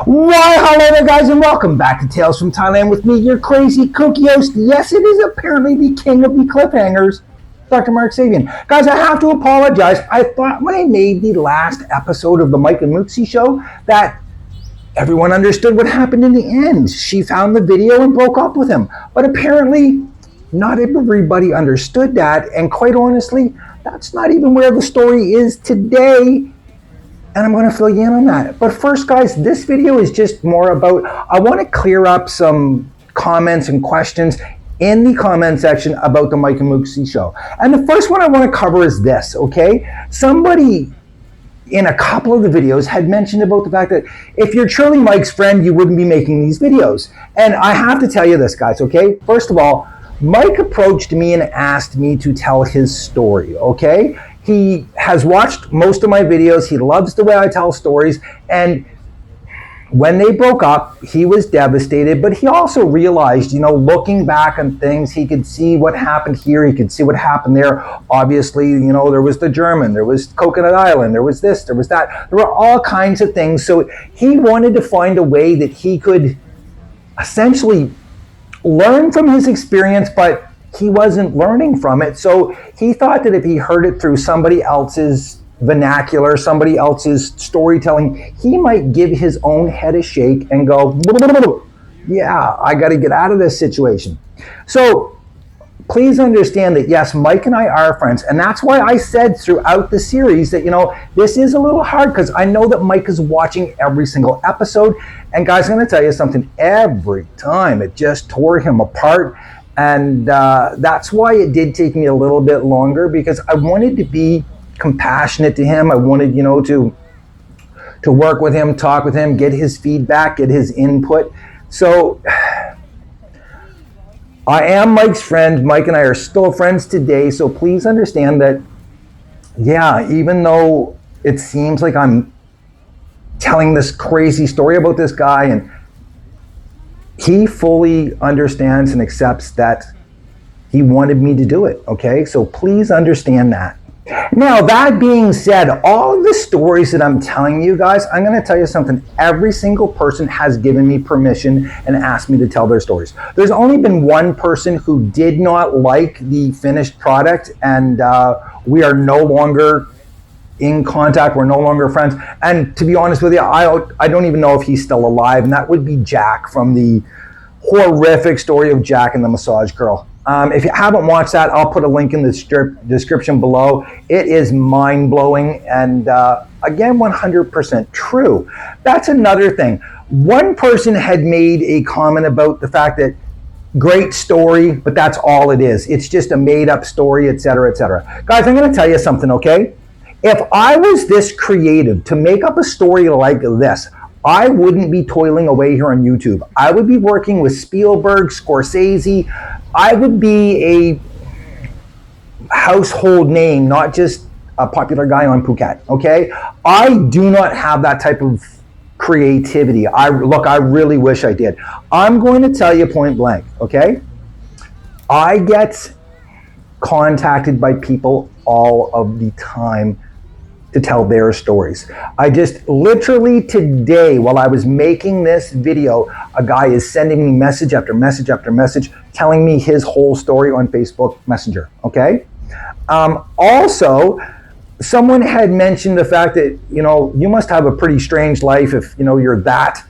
Why, hello there, guys, and welcome back to Tales from Thailand with me, your crazy kooky host. Yes, it is apparently the king of the cliffhangers, Dr. Mark Sabian. Guys, I have to apologize. I thought when I made the last episode of the Mike Mooksie show that everyone understood what happened in the end. She found the video and broke up with him. But apparently, not everybody understood that, and quite honestly, that's not even where the story is today. And I'm going to fill you in on that. But first, guys, this video is just more about, I want to clear up some comments and questions in the comment section about the Mike Mooksie show. And the first one I want to cover is this, okay? Somebody in a couple of the videos had mentioned about the fact that if you're truly Mike's friend, you wouldn't be making these videos. And I have to tell you this, guys, okay? First of all, Mike approached me and asked me to tell his story, okay? He has watched most of my videos. He loves the way I tell stories. And when they broke up, he was devastated. But he also realized, you know, looking back on things, he could see what happened here. He could see what happened there. Obviously, you know, there was the German. There was Coconut Island. There was this. There was that. There were all kinds of things. So he wanted to find a way that he could essentially learn from his experience, but he wasn't learning from it. So he thought that if he heard it through somebody else's vernacular, somebody else's storytelling, he might give his own head a shake and go, yeah, I got to get out of this situation. So please understand that, yes, Mike and I are friends. And that's why I said throughout the series that, you know, this is a little hard because I know that Mike is watching every single episode. And guys, I'm going to tell you something, every time it just tore him apart. And that's why it did take me a little bit longer, because I wanted to be compassionate to him. I wanted, you know, to work with him, talk with him, get his feedback, get his input. So I am Mike's friend. Mike and I are still friends today. So please understand that, yeah, even though it seems like I'm telling this crazy story about this guy, and he fully understands and accepts that he wanted me to do it, okay? So please understand that. Now, that being said, all of the stories that I'm telling you guys, I'm going to tell you something. Every single person has given me permission and asked me to tell their stories. There's only been one person who did not like the finished product, and we are no longer in contact. We're no longer friends. And to be honest with you, I don't even know if he's still alive. And that would be Jack from the horrific story of Jack and the Massage Girl. If you haven't watched that, I'll put a link in the description below. It is mind-blowing and, again, 100% true. That's another thing. One person had made a comment about the fact that great story, but that's all it is. It's just a made-up story, etc., etc. Guys, I'm going to tell you something, okay? If I was this creative to make up a story like this, I wouldn't be toiling away here on YouTube. I would be working with Spielberg, Scorsese. I would be a household name, not just a popular guy on Phuket, okay? I do not have that type of creativity. I really wish I did. I'm going to tell you point blank, okay? I get contacted by people all of the time to tell their stories. I just literally today, while I was making this video, a guy is sending me message after message after message telling me his whole story on Facebook Messenger, okay? Also, someone had mentioned the fact that, you know, you must have a pretty strange life if, you know, you're that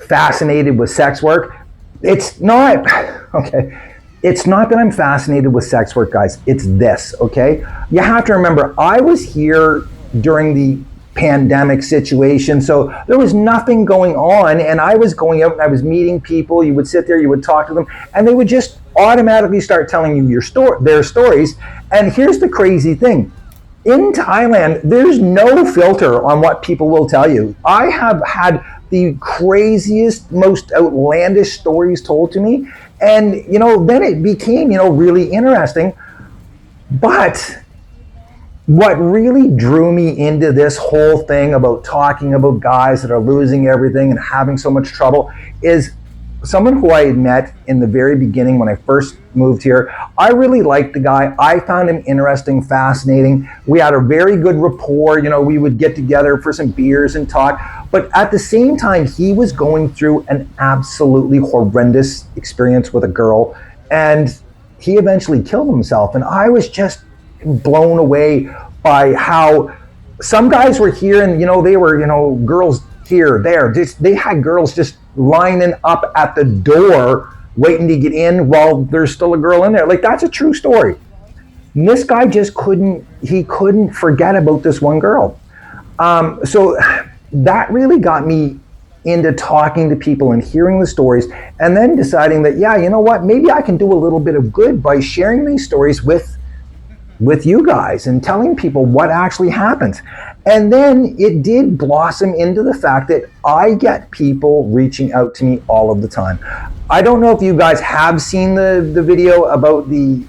fascinated with sex work. It's not, okay? It's not that I'm fascinated with sex work, guys. It's this, okay? You have to remember, I was here during the pandemic situation, so there was nothing going on, and I was going out and I was meeting people. You would sit there, you would talk to them, and they would just automatically start telling you their stories. And here's the crazy thing. In Thailand, there's no filter on what people will tell you. I have had the craziest, most outlandish stories told to me. And, you know, then it became, you know, really interesting. But what really drew me into this whole thing about talking about guys that are losing everything and having so much trouble is someone who I had met in the very beginning when I first moved here. I really liked the guy. I found him interesting, fascinating. We had a very good rapport. You know, we would get together for some beers and talk. But at the same time, he was going through an absolutely horrendous experience with a girl, and he eventually killed himself. And I was just blown away by how some guys were here, and they were girls here, there. They had girls just lining up at the door waiting to get in while there's still a girl in there. Like, that's a true story. And this guy just couldn't forget about this one girl. So that really got me into talking to people and hearing the stories, and then deciding that, yeah, you know what, maybe I can do a little bit of good by sharing these stories with you guys and telling people what actually happens. And then it did blossom into the fact that I get people reaching out to me all of the time. I don't know if you guys have seen the video about a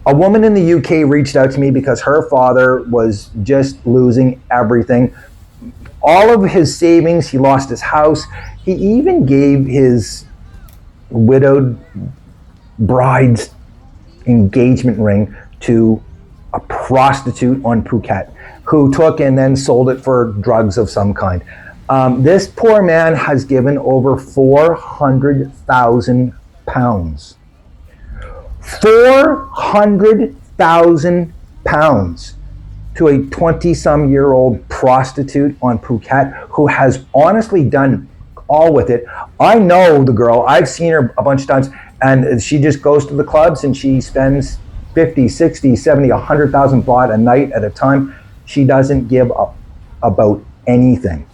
woman in the UK reached out to me because her father was just losing everything. All of his savings, he lost his house. He even gave his widowed bride's engagement ring to a prostitute on Phuket, who took and then sold it for drugs of some kind. This poor man has given over £400,000. £400,000 to a 20-some-year-old prostitute on Phuket who has honestly done all with it. I know the girl. I've seen her a bunch of times, and she just goes to the clubs and she spends 50, 60, 70, 100,000 baht a night at a time. She doesn't give up about anything.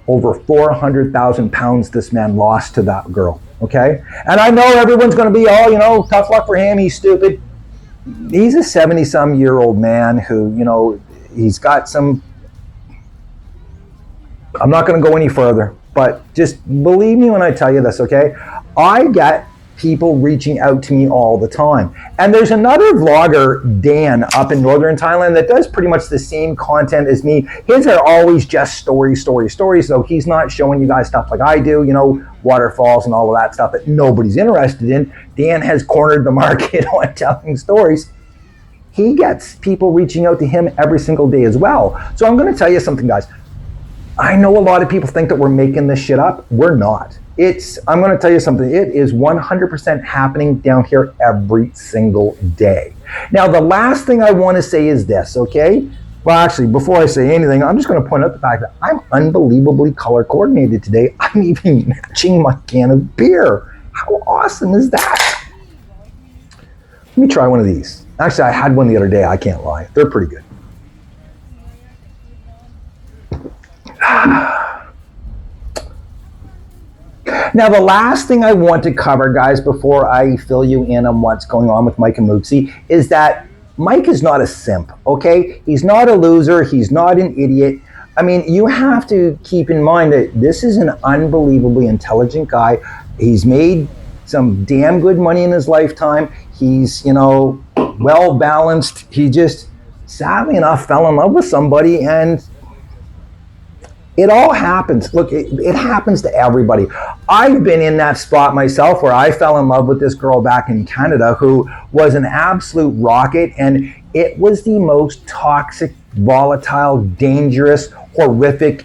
Over 400,000 pounds this man lost to that girl, okay? And I know everyone's going to be, tough luck for him, he's stupid. He's a 70-some-year-old man who, he's got some... I'm not going to go any further, but just believe me when I tell you this, okay? I get people reaching out to me all the time. And there's another vlogger, Dan, up in northern Thailand that does pretty much the same content as me. His are always just stories. So he's not showing you guys stuff like I do, waterfalls and all of that stuff that nobody's interested in. Dan has cornered the market on telling stories. He gets people reaching out to him every single day as well. So I'm going to tell you something, guys. I know a lot of people think that we're making this shit up. We're not. I'm going to tell you something. It is 100% happening down here every single day. Now, the last thing I want to say is this, okay? Well, actually, before I say anything, I'm just going to point out the fact that I'm unbelievably color coordinated today. I'm even matching my can of beer. How awesome is that? Let me try one of these. Actually, I had one the other day. I can't lie. They're pretty good. Now, the last thing I want to cover, guys, before I fill you in on what's going on with Mike Mooksie, is that Mike is not a simp, okay? He's not a loser. He's not an idiot. I mean, you have to keep in mind that this is an unbelievably intelligent guy. He's made some damn good money in his lifetime. He's, well-balanced. He just, sadly enough, fell in love with somebody, and it all happens. Look, it happens to everybody. I've been in that spot myself where I fell in love with this girl back in Canada who was an absolute rocket, and it was the most toxic, volatile, dangerous, horrific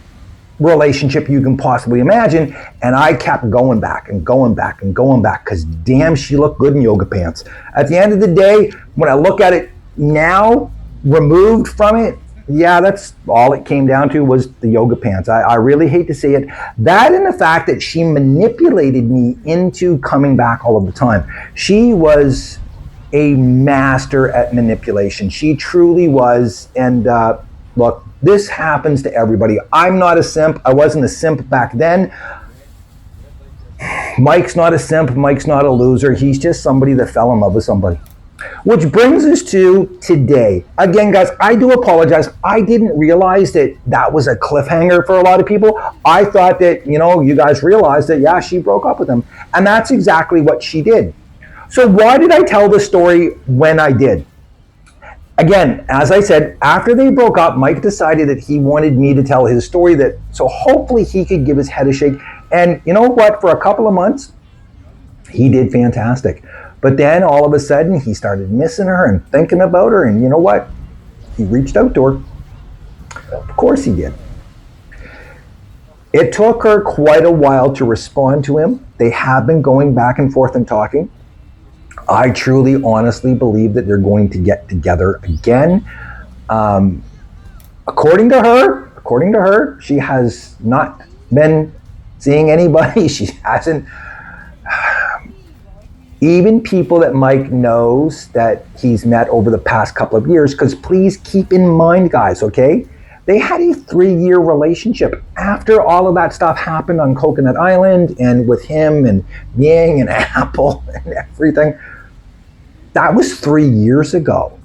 relationship you can possibly imagine. And I kept going back and going back and going back because damn, she looked good in yoga pants. At the end of the day, when I look at it now, removed from it, yeah, that's all it came down to was the yoga pants. I really hate to say it. That and the fact that she manipulated me into coming back all of the time. She was a master at manipulation. She truly was. And look, this happens to everybody. I'm not a simp. I wasn't a simp back then. Mike's not a simp. Mike's not a loser. He's just somebody that fell in love with somebody. Which brings us to today. Again, guys, I do apologize. I didn't realize that that was a cliffhanger for a lot of people. I thought that, you guys realized that, yeah, she broke up with him. And that's exactly what she did. So why did I tell the story when I did? Again, as I said, after they broke up, Mike decided that he wanted me to tell his story, so hopefully he could give his head a shake. And you know what? For a couple of months, he did fantastic. But then all of a sudden, he started missing her and thinking about her. And you know what? He reached out to her. Of course he did. It took her quite a while to respond to him. They have been going back and forth and talking. I truly, honestly believe that they're going to get together again. According to her, she has not been seeing anybody. She hasn't. Even people that Mike knows that he's met over the past couple of years, because please keep in mind, guys, okay? They had a 3-year relationship after all of that stuff happened on Coconut Island and with him and Ying and Apple and everything. That was 3 years ago.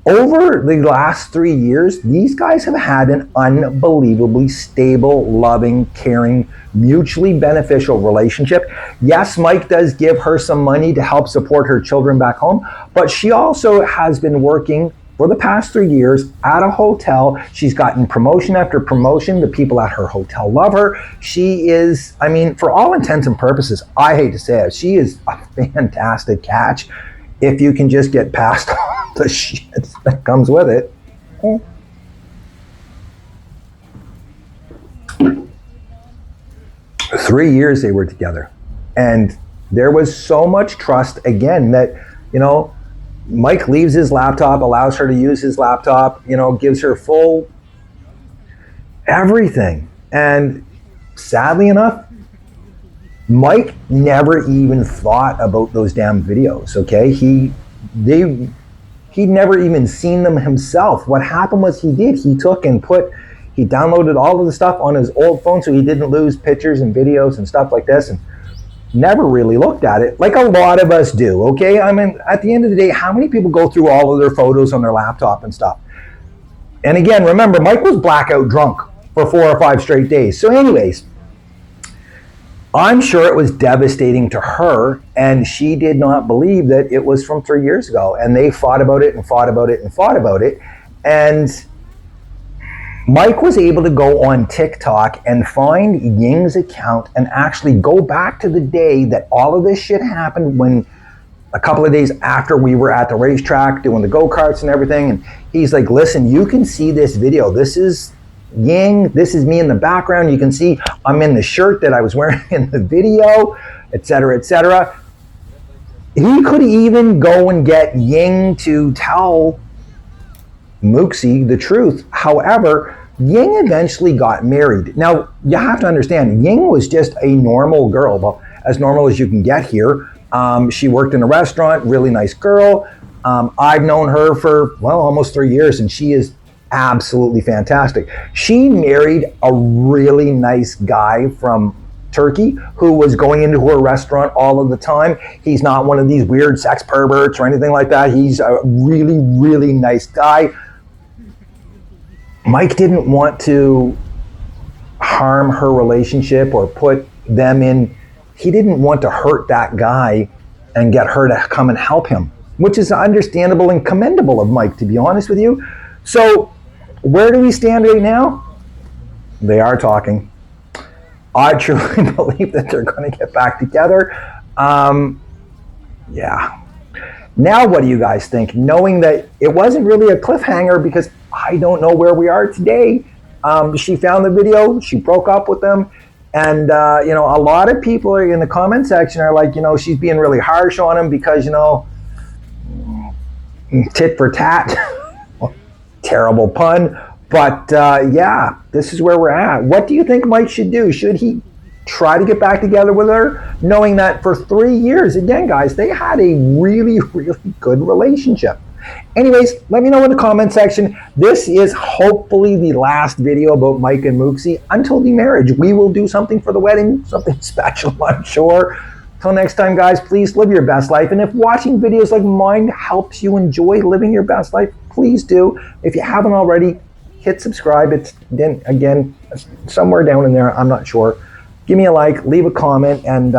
Over the last 3 years, these guys have had an unbelievably stable, loving, caring, mutually beneficial relationship. Yes, Mike does give her some money to help support her children back home, but she also has been working for the past 3 years at a hotel. She's gotten promotion after promotion. The people at her hotel love her. She is, I mean, for all intents and purposes, I hate to say it, she is a fantastic catch if you can just get past all the shit that comes with it. 3 years they were together. And there was so much trust, again, that, you know, Mike leaves his laptop, allows her to use his laptop, you know, gives her full everything. And sadly enough, Mike never even thought about those damn videos, okay? He'd never even seen them himself. What happened was he downloaded all of the stuff on his old phone so he didn't lose pictures and videos and stuff like this, and never really looked at it like a lot of us do, okay? I mean, at the end of the day, how many people go through all of their photos on their laptop and stuff? And again, remember, Mike was blackout drunk for 4 or 5 straight days. So anyways, I'm sure it was devastating to her, and she did not believe that it was from 3 years ago. And they fought about it and fought about it and fought about it. And Mike was able to go on TikTok and find Ying's account and actually go back to the day that all of this shit happened, when a couple of days after we were at the racetrack doing the go-karts and everything. And he's like, listen, you can see this video. This is Ying. This is me in the background. You can see I'm in the shirt that I was wearing in the video, etc., etc. He could even go and get Ying to tell Mooksie the truth. However, Ying eventually got married. Now, you have to understand, Ying was just a normal girl, well, as normal as you can get here. She worked in a restaurant, really nice girl. I've known her for, well, almost 3 years, and she is absolutely fantastic. She married a really nice guy from Turkey who was going into her restaurant all of the time. He's not one of these weird sex perverts or anything like that. He's a really, really nice guy. Mike didn't want to harm her relationship or put them in. He didn't want to hurt that guy and get her to come and help him, which is understandable and commendable of Mike, to be honest with you. So where do we stand right now? They are talking. I truly believe that they're going to get back together. Yeah. Now, what do you guys think? Knowing that it wasn't really a cliffhanger, because I don't know where we are today. She found the video, she broke up with them, and you know, a lot of people are in the comment section are like, you know, she's being really harsh on him because, you know, tit for tat. Terrible pun. But yeah, this is where we're at. What do you think Mike should do? Should he try to get back together with her, knowing that for 3 years, again, guys, they had a really, really good relationship? Anyways, let me know in the comment section. This is hopefully the last video about Mike and Mooksie until the marriage. We will do something for the wedding, something special, I'm sure. Till next time, guys, please live your best life. And if watching videos like mine helps you enjoy living your best life, please do. If you haven't already, hit subscribe. It's, then again, somewhere down in there, I'm not sure. Give me a like, leave a comment, and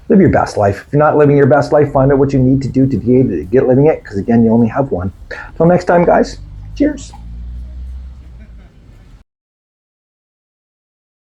live your best life. If you're not living your best life, find out what you need to do to be able to get living it, because again, you only have one. Till next time, guys, cheers.